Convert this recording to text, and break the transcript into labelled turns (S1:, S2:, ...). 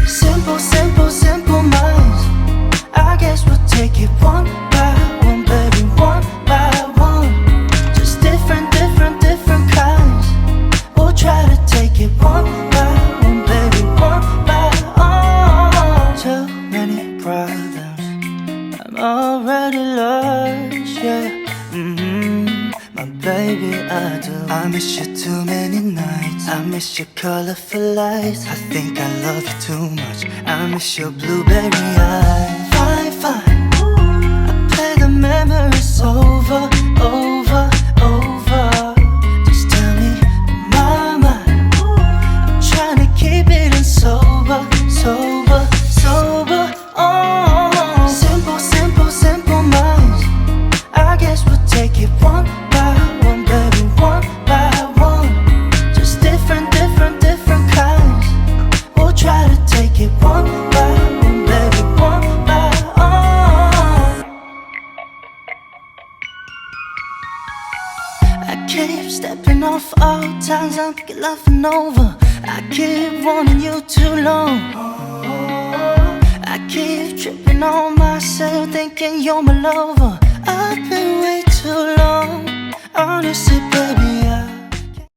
S1: Simple, simple, simple minds. I guess we'll take it one by one, baby, one by one. Just different, different, different kinds. We'll try to take it one by one, baby, one by one. Too many problems, I'm already lost, yeah. My baby, I do. I miss you too many nights. I miss your colorful lights. I think I love you too much. I miss your blueberry eyes. Fine, fine, I play the memories over, over, over. Just tell me, my mind, I'm trying to keep it in sober, sober, sober. Oh, simple, simple, simple minds. I guess we'll take it one by one, baby, one by one. Just different, different, different kinds. We'll try to take it one by one, baby, one by one. I keep stepping off all times I'm laughing over. I keep wanting you too long. I keep tripping on myself, thinking you're my lover. I've been way too long. Honestly, baby,